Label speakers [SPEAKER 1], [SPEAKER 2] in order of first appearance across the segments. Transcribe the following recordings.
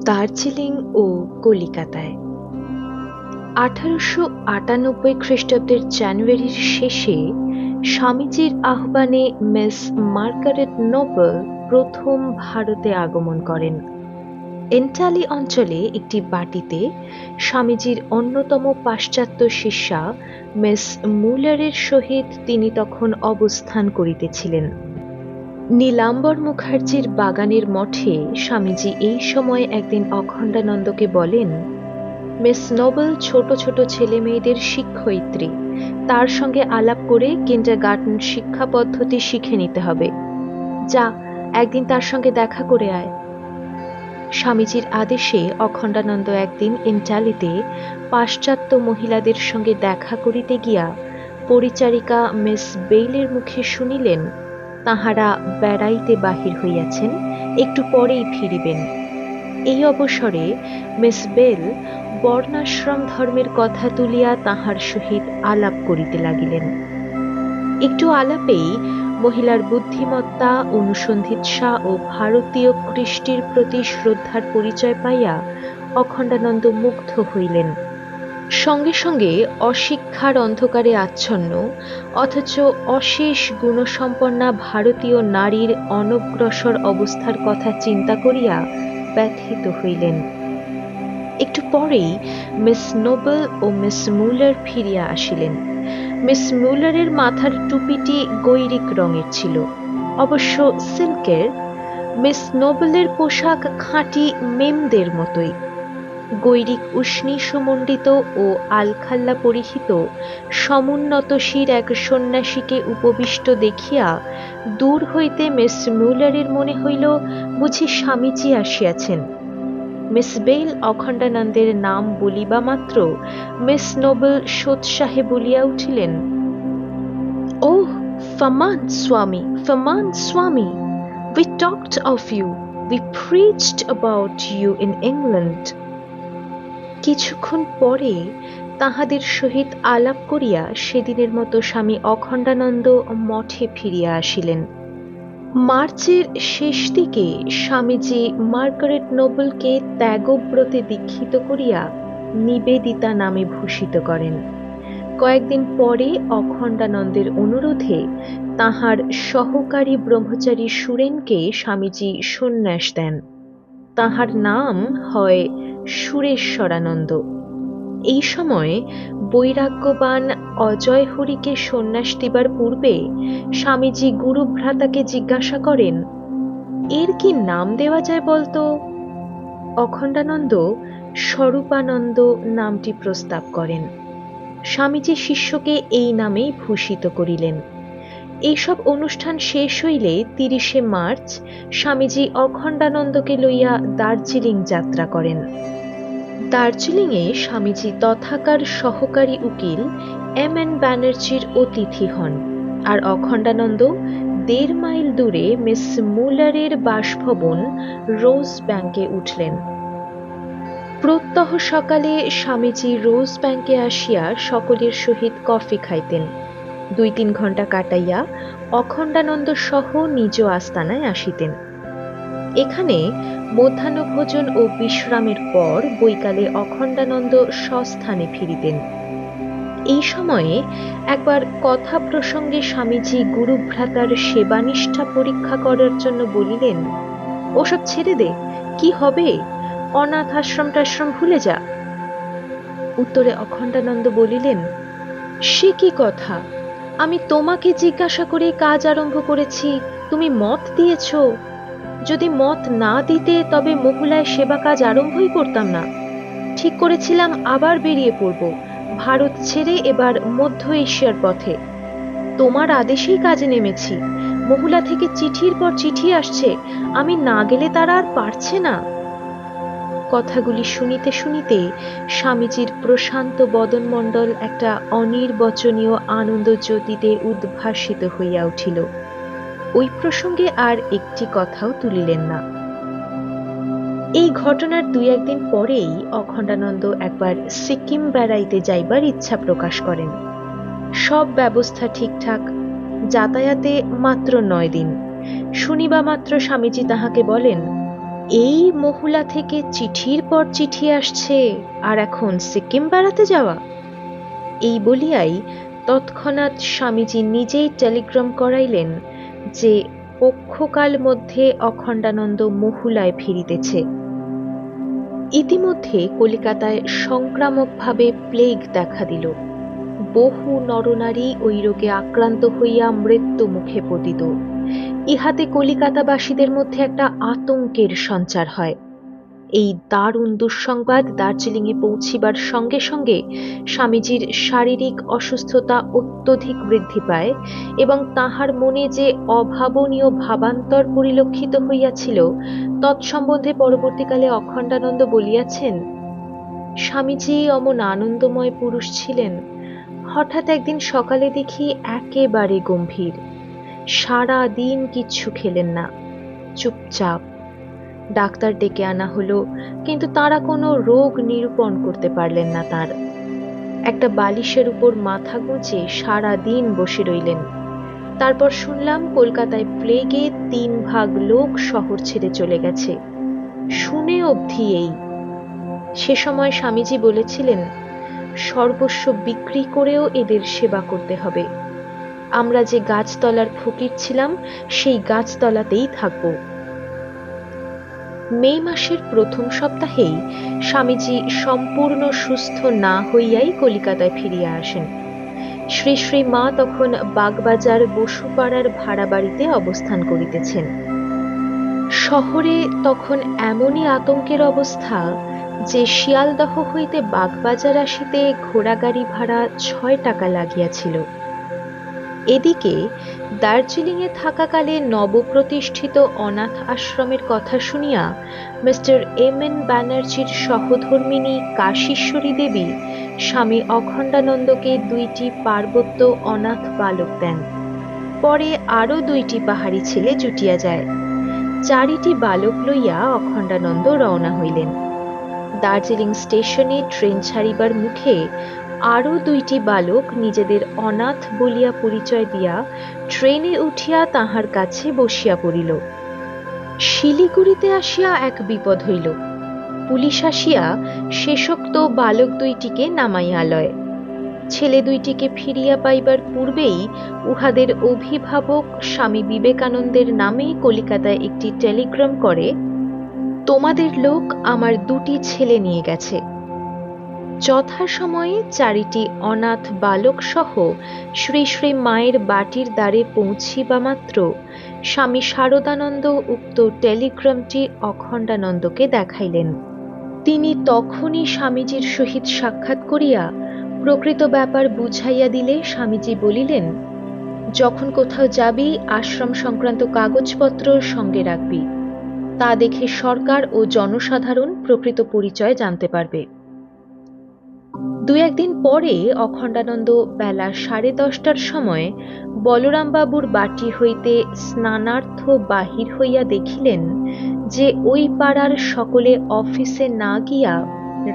[SPEAKER 1] দার্জিলিং ও কলিকাতায় 1898 খ্রিস্টাব্দের জানুয়ারির শেষে স্বামীজির আহ্বানে মিস মার্গারেট নোবেল প্রথম ভারতে আগমন করেন। এন্টালি অঞ্চলে একটি বাটিতে স্বামীজির অন্যতম পাশ্চাত্য শিষ্যা মিস মুলারের সহিত তিনি তখন অবস্থান করিতেছিলেন। নীলাম্বর মুখার্জির বাগানের মঠে স্বামীজি এই সময় একদিন অখণ্ডানন্দকে বলেন, মিস নোবেল ছোট ছোট ছেলে মেয়েদের শিক্ষয়িত্রী, তার সঙ্গে আলাপ করে কিন্ডারগার্টেন শিক্ষা পদ্ধতি শিখে নিতে হবে। যা, একদিন তার সঙ্গে দেখা করে আয়। স্বামীজির আদেশে অখণ্ডানন্দ একদিন এন্টালিতে পাশ্চাত্য মহিলাদের সঙ্গে দেখা করিতে গিয়া পরিচারিকা মিস বেইলের মুখে শুনিলেন, তাহারা বেড়াইতে বাহির হইয়াছেন, একটু পরেই ফিরিবেন। এই অবসরে মিস বেল বর্ণাশ্রম ধর্মের কথা তুলিয়া তাহার সহিত আলাপ করিতে লাগিলেন। একটু আলাপেই মহিলার বুদ্ধিমত্তা, অনুসন্ধিৎসা ও ভারতীয় কৃষ্টির প্রতি শ্রদ্ধার পরিচয় পাইয়া অখণ্ডানন্দ মুগ্ধ হইলেন। সঙ্গে সঙ্গে অশিক্ষার অন্ধকারে আচ্ছন্ন অথচ অশেষ গুণসম্পন্না ভারতীয় নারীর অনগ্রসর অবস্থার কথা চিন্তা করিয়া ব্যথিত হইলেন। একটু পরেই মিস নোবেল ও মিস মুলার ফিরিয়া আসিলেন। মিস মুলারের মাথার টুপিটি গৈরিক রঙের ছিল, অবশ্য সিল্কের। মিস নোবেলের পোশাক খাঁটি মেমদের মতোই। গৈরিক উষ্ণী সুমণ্ডিত ও আলখাল্লা পরিহিত সমুন্নত শির এক সন্ন্যাসীকে উপবিষ্ট দেখিয়া দূর হইতে মিস মুলারের মনে হইল বুঝি স্বামীজি আসিয়াছেন। মিস বেইল অখণ্ডানন্দের নাম বলিবা মাত্র মিস নোবেল সোৎসাহে বলিয়া উঠিলেন, ওহ, ফমান স্বামী, ফমান স্বামী, we talked of you, we preached about you in England. কিছুক্ষণ পরে তাহাদের সহিত আলাপ করিয়া সেদিনের মতো স্বামী অখণ্ডানন্দ মঠে ফিরিয়া আসিলেন। মার্চের শেষ দিকে স্বামীজি মার্গারেট নোবেলকে ত্যাগব্রতে দীক্ষিত করিয়া নিবেদিতা নামে ভূষিত করেন। কয়েকদিন পরে অখণ্ডানন্দের অনুরোধে তাহার সহকারী ব্রহ্মচারী সুরেনকে স্বামীজি সন্ন্যাস দেন। তাহার নাম হয় সুরেশ্বরানন্দ। এই সময় বৈরাগ্যবান অজয় হরিকে সন্ন্যাস দিবার পূর্বে স্বামীজি গুরুভ্রাতাকে জিজ্ঞাসা করেন, এর কি নাম দেওয়া যায় বলতো? অখণ্ডানন্দ স্বরূপানন্দ নামটি প্রস্তাব করেন। স্বামীজি শিষ্যকে এই নামেই ভূষিত করিলেন। এইসব অনুষ্ঠান শেষ হইলে 30শে মার্চ স্বামীজি অখণ্ডানন্দকে লইয়া দার্জিলিং যাত্রা করেন। দার্জিলিংয়ে স্বামীজি তথাকার সহকারী উকিল M.N. ব্যানার্জির অতিথি হন, আর অখণ্ডানন্দ 1.5 মাইল দূরে মিস মুলারের বাসভবন রোজ ব্যাংকে উঠলেন। প্রত্যহ সকালে স্বামীজি রোজ ব্যাংকে আসিয়া সকলের সহিত কফি খাইতেন। 2-3 ঘণ্টা কাটাইয়া অখণ্ডানন্দ সহ নিজ আস্তানায় আসিতেন। এখানে মধ্যাহ্নভোজন ও বিশ্রামের পর বৈকালে অখণ্ডানন্দ স্বস্থানে ফিরিতেন। এই সময়ে একবার কথা প্রসঙ্গে স্বামীজি গুরুভ্রাতার সেবানিষ্ঠা পরীক্ষা করার জন্য বলিলেন, ওসব ছেড়ে দে, কি হবে, অনাথ আশ্রম টাশ্রম ভুলে যা। উত্তরে অখণ্ডানন্দ বলিলেন, সে কি কথা, আমি তোমাকে জিজ্ঞাসা করে কাজ আরম্ভ করেছি, তুমি মত দিয়েছ। যদি মত না দিতে তবে মহুলায় সেবা কাজ আরম্ভই করতাম না। ঠিক করেছিলাম আবার বেরিয়ে পড়ব, ভারত ছেড়ে এবার মধ্য এশিয়ার পথে। তোমার আদেশেই কাজে নেমেছি। মহুলা থেকে চিঠির পর চিঠি আসছে, আমি না গেলে তারা আর পারছে না। কথাগুলি শুনিতে শুনিতে স্বামীজির প্রশান্ত বদনমণ্ডল একটা অনির্বচনীয় আনন্দ জ্যোতিতে উদ্ভাসিত হইয়া উঠিল। ওই প্রসঙ্গে আর একটি কথাও তুলিলেন না। এই ঘটনার 2-1 দিন পরেই অখণ্ডানন্দ একবার সিকিম বেড়াইতে যাইবার ইচ্ছা প্রকাশ করেন। সব ব্যবস্থা ঠিকঠাক, যাতায়াতে মাত্র 9 দিন। শুনিবা মাত্র স্বামীজি তাহাকে বলেন, এই মহুলা থেকে চিঠির পর চিঠি আসছে, আর এখন সিকিম বেড়াতে যাওয়া। এই বলিয়াই তৎক্ষণাৎ স্বামীজি নিজেই টেলিগ্রাম করাইলেন যে পক্ষকাল মধ্যে অখণ্ডানন্দ মহুলায় ফিরিতেছে। ইতিমধ্যে কলিকাতায় সংক্রামকভাবে প্লেগ দেখা দিল। বহু নরনারী ওই রোগে আক্রান্ত হইয়া মৃত্যু মুখে পতিত। ইহাতে কলিকাতাবাসীদের মধ্যে একটা আতঙ্কের সঞ্চার হয়। এই দারুণ দুঃসংবাদ দার্জিলিংয়ে পৌঁছিবার সঙ্গে সঙ্গে স্বামীজির শারীরিক অসুস্থতা অত্যধিক বৃদ্ধি পায় এবং তাহার মনে যে অভাবনীয় ভাবান্তর পরিলক্ষিত হইয়াছিল তৎসম্বন্ধে পরবর্তীকালে অখণ্ডানন্দ বলিয়াছেন, স্বামীজি অমন আনন্দময় পুরুষ ছিলেন, হঠাৎ একদিন সকালে দেখি একেবারে গম্ভীর, সারা দিন কিচ্ছু খেলেন না, চুপচাপ। ডাক্তার ডেকে আনা হলো, কিন্তু তারা কোনো রোগ নিরূপণ করতে পারলেন না তার। একটা বালিশের উপর মাথা গুঁজে সারা দিন বসে রইলেন। তারপর শুনলাম কলকাতায় প্লেগে 3 ভাগ লোক শহর ছেড়ে চলে গেছে। শুনে অবধি এই। সে সময় স্বামীজি বলেছিলেন, সর্বস্ব বিক্রি করেও এদের সেবা করতে হবে। আমরা যে গাছতলার ফকির ছিলাম সেই গাছতলাতেই থাকব। মে মাসের প্রথম সপ্তাহেই স্বামীজি সম্পূর্ণ সুস্থ না হইয়াই কলিকাতায় ফিরিয়া আসেন। শ্রী শ্রী মা তখন বাগবাজার বসুপাড়ার ভাড়া বাড়িতে অবস্থান করিতেছেন। শহরে তখন এমনই আতঙ্কের অবস্থা যে শিয়ালদহ হইতে বাগবাজার আসিতে ঘোড়াগাড়ি ভাড়া 6 টাকা লাগিয়াছিল। এদিকে দার্জিলিংয়ে থাকাকালে নবপ্রতিষ্ঠিত অনাথ আশ্রমের কথা শুনিয়া মিস্টার এম.এন. ব্যানার্জির সহধর্মিণী কাশীশ্বরী দেবী স্বামী অখণ্ডানন্দকে 2টি পার্বত্য অনাথ বালক দেন। পরে আরও 2টি পাহাড়ি ছেলে জুটিয়া যায়। 4টি বালক লইয়া অখণ্ডানন্দ রওনা হইলেন। দার্জিলিং স্টেশনে ট্রেন ছাড়িবার মুখে আরও 2টি বালক নিজেদের অনাথ বলিয়া পরিচয় দিয়া ট্রেনে উঠিয়া তাহার কাছে বসিয়া পড়িল। শিলিগুড়িতে আসিয়া এক বিপদ হইল। পুলিশ আসিয়া শেষোক্ত বালক 2টিকে নামাইয়া লয়। ছেলে 2টিকে ফিরিয়া পাইবার পূর্বেই উহাদের অভিভাবক স্বামী বিবেকানন্দের নামে কলিকাতায় একটি টেলিগ্রাম করে, তোমাদের লোক আমার 2টি ছেলে নিয়ে গেছে। যথাসময়ে 4টি অনাথ বালক সহ শ্রী শ্রী মায়ের বাটির দ্বারে পৌঁছিবা মাত্র স্বামী শারদানন্দ উক্ত টেলিগ্রামটি অখণ্ডানন্দকে দেখাইলেন। তিনি তখনই স্বামীজির সহিত সাক্ষাৎ করিয়া প্রকৃত ব্যাপার বুঝাইয়া দিলে স্বামীজি বলিলেন, যখন কোথাও যাবি আশ্রম সংক্রান্ত কাগজপত্র সঙ্গে রাখবি, তা দেখে সরকার ও জনসাধারণ প্রকৃত পরিচয় জানতে পারবে। 2-1 দিন পরে অখণ্ডানন্দ বেলা 10:30টার সময় বলরামবাবুর বাটি হইতে স্নানার্থ বাহির হইয়া দেখিলেন যে ওই পাড়ার সকলে অফিসে না গিয়া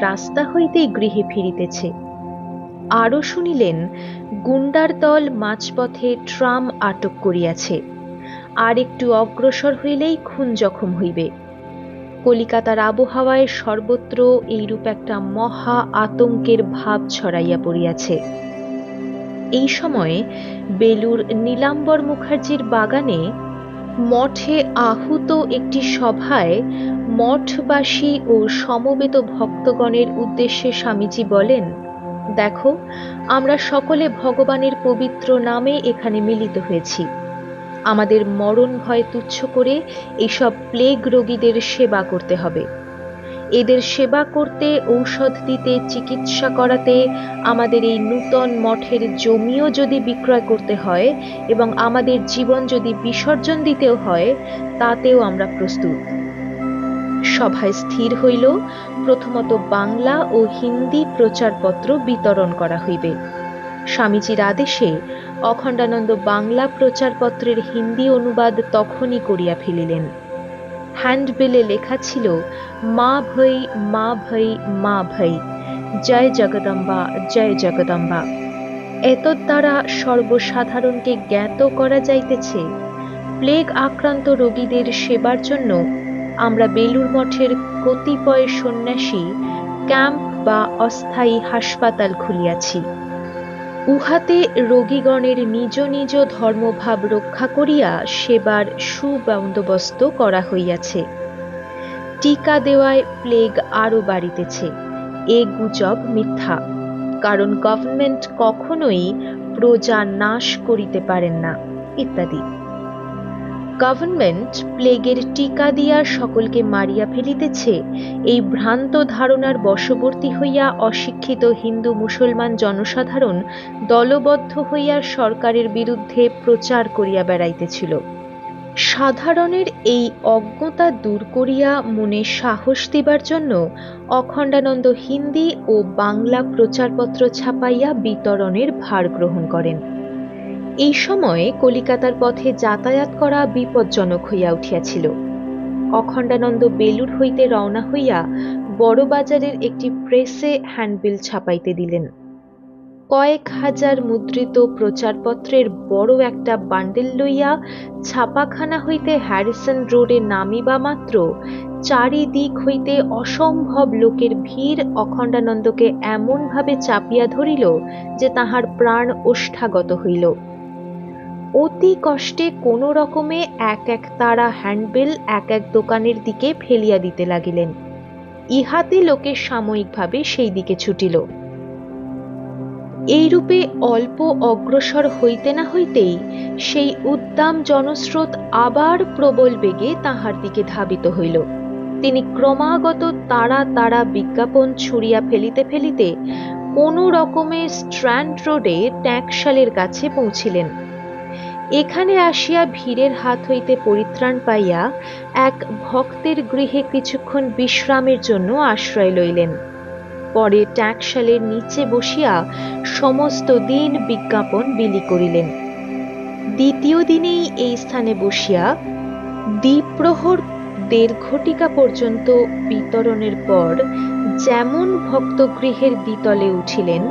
[SPEAKER 1] রাস্তা হইতেই গৃহে ফিরিতেছে। আরও শুনিলেন গুন্ডার দল মাঝপথে ট্রাম আটক করিয়াছে, আর একটু অগ্রসর হইলেই খুন জখম হইবে। কলিকাতার আবহাওয়ায় সর্বত্র এইরূপ একটা মহা আতঙ্কের ভাব ছড়াইয়া পড়িয়াছে। এই সময়ে বেলুর নীলাম্বর মুখার্জির বাগানে মঠে আহুত একটি সভায় মঠবাসী ও সমবেত ভক্তগণের উদ্দেশ্যে স্বামীজি বলেন, দেখো, আমরা সকলে ভগবানের পবিত্র নামে এখানে মিলিত হয়েছি। আমাদের মরণ ভয় তুচ্ছ করে এইসব প্লেগ রোগীদের সেবা করতে হবে। এদের সেবা করতে, ঔষধ দিতে, চিকিৎসা করাতে আমাদের এই নূতন মঠের জমিও যদি বিক্রয় করতে হয় এবং আমাদের জীবন যদি বিসর্জন দিতেও হয়, তাতেও আমরা প্রস্তুত। সভায় স্থির হইল, প্রথমত বাংলা ও হিন্দি প্রচারপত্র বিতরণ করা হইবে। স্বামীজির আদেশে অখণ্ডানন্দ বাংলা প্রচারপত্রের হিন্দি অনুবাদ তখনই করিয়া ফেলিলেন। হ্যান্ডবিলে লেখা ছিল, মা ভৈ মা ভৈ মা ভৈ, জয় জগদম্বা জয় জগদম্বা। এতদ্বারা সর্বসাধারণকে জ্ঞাত করা যাইতেছে, প্লেগ আক্রান্ত রোগীদের সেবার জন্য আমরা বেলুড় মঠের কতিপয় সন্ন্যাসী ক্যাম্প বা অস্থায়ী হাসপাতাল খুলিয়াছি। উহাতে রোগীগণের নিজ নিজ ধর্মভাব রক্ষা করিয়া সেবার সুবন্দোবস্ত করা হইয়াছে। টিকা দেওয়ায় প্লেগ আরও বাড়িতেছে, এ গুজব মিথ্যা, কারণ গভর্নমেন্ট কখনোই প্রজা নাশ করিতে পারেন না, ইত্যাদি। গভর্নমেন্ট প্লেগের টিকা দিয়া সকলকে মারিয়া ফেলিতেছে, এই ভ্রান্ত ধারণার বশবর্তী হইয়া অশিক্ষিত হিন্দু মুসলমান জনসাধারণ দলবদ্ধ হইয়া সরকারের বিরুদ্ধে প্রচার করিয়া বেড়াইতেছিল। সাধারণের এই অজ্ঞতা দূর করিয়া মনে সাহস দিবার জন্য অখণ্ডানন্দ হিন্দি ও বাংলা প্রচারপত্র ছাপাইয়া বিতরণের ভার গ্রহণ করেন। এই সময়ে কলিকাতার পথে যাতায়াত করা বিপজ্জনক হইয়া উঠিয়াছিল। অখণ্ডানন্দ বেলুড় হইতে রওনা হইয়া বড়বাজারের একটি প্রেসে হ্যান্ডবিল ছাপাইতে দিলেন। কয়েক হাজার মুদ্রিত প্রচারপত্রের বড় একটা বান্ডেল লইয়া ছাপাখানা হইতে হ্যারিসন রোডে নামিবা মাত্র চারিদিক হইতে অসম্ভব লোকের ভিড় অখণ্ডানন্দকে এমনভাবে চাপিয়া ধরিল যে তাহার প্রাণ ওষ্ঠাগত হইল। অতি কষ্টে কোনো রকমে এক এক তারা হ্যান্ডবিল এক এক দোকানের দিকে ফেলিয়া দিতে লাগিলেন। ইহাতে লোকে সাময়িকভাবে সেই দিকে ছুটিল। এইরূপে অল্প অগ্রসর হইতে না হইতেই সেই উদ্দাম জনস্রোত আবার প্রবল বেগে তাহার দিকে ধাবিত হইল। তিনি ক্রমাগত তারা তারা বিজ্ঞাপন ছুড়িয়া ফেলিতে ফেলিতে কোনো রকমে স্ট্র্যান্ড রোডে ট্যাঁকশালের কাছে পৌঁছিলেন। এখানে আসিয়া ভিড়ের হাত হইতে পরিত্রাণ পাইয়া এক ভক্তের গৃহে কিছুক্ষণ বিশ্রামের জন্য আশ্রয় লইলেন। পরে ট্যাঁকশালের নিচে বসিয়া সমস্ত দিন বিজ্ঞাপন বিলি করিলেন। দ্বিতীয় দিনেই এই স্থানে বসিয়া দ্বিপ্রহর 1.5 ঘটিকা পর্যন্ত বিতরণের পর যেমন ভক্তগৃহের দ্বিতলে উঠিলেন,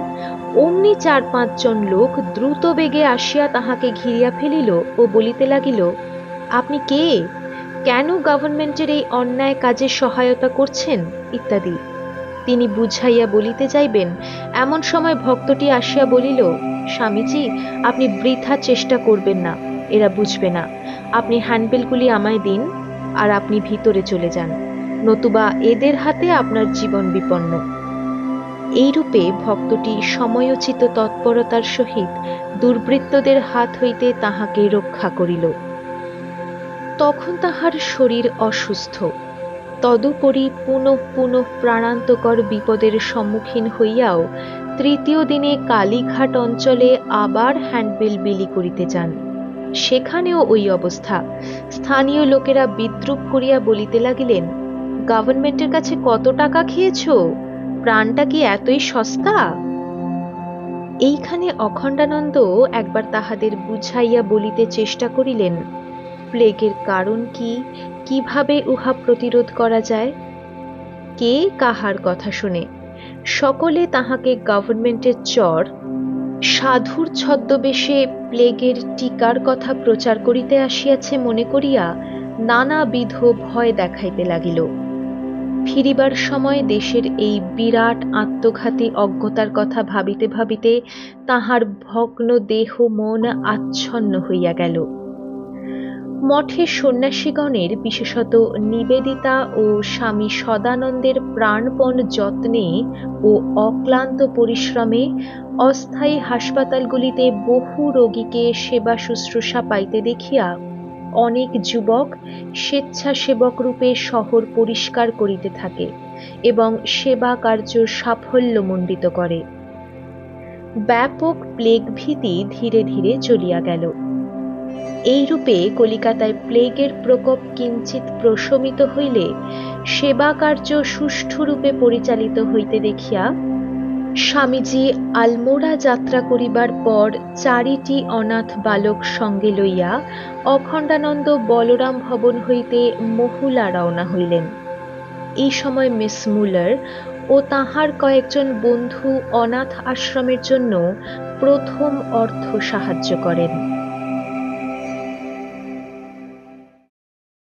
[SPEAKER 1] অমনি 4-5 জন লোক দ্রুত বেগে আসিয়া তাহাকে ঘিরিয়া ফেলিল ও বলিতে লাগিল, আপনি কে? কেন গভর্নমেন্টের এই অন্যায় কাজে সহায়তা করছেন? ইত্যাদি। তিনি বুঝাইয়া বলিতে যাইবেন, এমন সময় ভক্তটি আসিয়া বলিল, স্বামীজি, আপনি বৃথা চেষ্টা করবেন না, এরা বুঝবে না। আপনি হ্যান্ডবিলগুলি আমায় দিন আর আপনি ভিতরে চলে যান, নতুবা এদের হাতে আপনার জীবন বিপন্ন। এইরূপে ভক্তটি সময়োচিত তৎপরতার সহিত দুর্বৃত্তদের হাত হইতে তাহাকে রক্ষা করিল। তখন তাহার শরীর অসুস্থ। তদুপরি পুনঃ পুনঃ প্রাণান্তকর বিপদের সম্মুখীন হইয়াও তৃতীয় দিনে কালীঘাট অঞ্চলে আবার হ্যান্ডবিল বিলি করিতে যান। সেখানেও ওই অবস্থা। স্থানীয় লোকেরা বিদ্রূপ করিয়া বলিতে লাগিলেন, গভর্নমেন্টের কাছে কত টাকা খেয়েছ? প্রাণটা কি এতই সস্তা? এইখানে অখণ্ডানন্দ একবার তাহাদের বুঝাইয়া বলিতে চেষ্টা করিলেন, প্লেগের কারণ কি, কিভাবে উহা প্রতিরোধ করা যায়। কে কাহার কথা শুনে? সকলে তাহাকে গভর্নমেন্টের চর, সাধুর ছদ্মবেশে প্লেগের টিকার কথা প্রচার করিতে আসিয়াছে মনে করিয়া নানাবিধ ভয় দেখাইতে লাগিল। ফিরিবার সময় দেশের এই বিরাট আত্মঘাতী অজ্ঞতার কথা ভাবিতে ভাবিতে তাহার ভগ্ন দেহ মন আচ্ছন্ন হইয়া গেল। মঠের সন্ন্যাসীগণের, বিশেষত নিবেদিতা ও স্বামী সদানন্দের প্রাণপণ যত্নে ও অক্লান্ত পরিশ্রমে অস্থায়ী হাসপাতালগুলিতে বহু রোগীকে সেবা শুশ্রূষা পাইতে দেখিয়া অনেক যুবক স্বেচ্ছাসেবক রূপে শহর পরিষ্কার করিতে থাকে এবং সেবা কার্য সাফল্যমণ্ডিত করে। ব্যাপক প্লেগ ভীতি ধীরে ধীরে চলিয়া গেল। এইরূপে কলিকাতায় প্লেগের প্রকোপ কিঞ্চিৎ প্রশমিত হইলে সেবা কার্য সুষ্ঠুরূপে পরিচালিত হইতে দেখিয়া স্বামীজি আলমোড়া যাত্রা করিবার পর 4টি অনাথ বালক সঙ্গে লইয়া অখণ্ডানন্দ বলরাম ভবন হইতে মহুলা রওনা হইলেন। এই সময় মিস মুলার ও তাহার কয়েকজন বন্ধু অনাথ আশ্রমের জন্য প্রথম অর্থ সাহায্য করেন।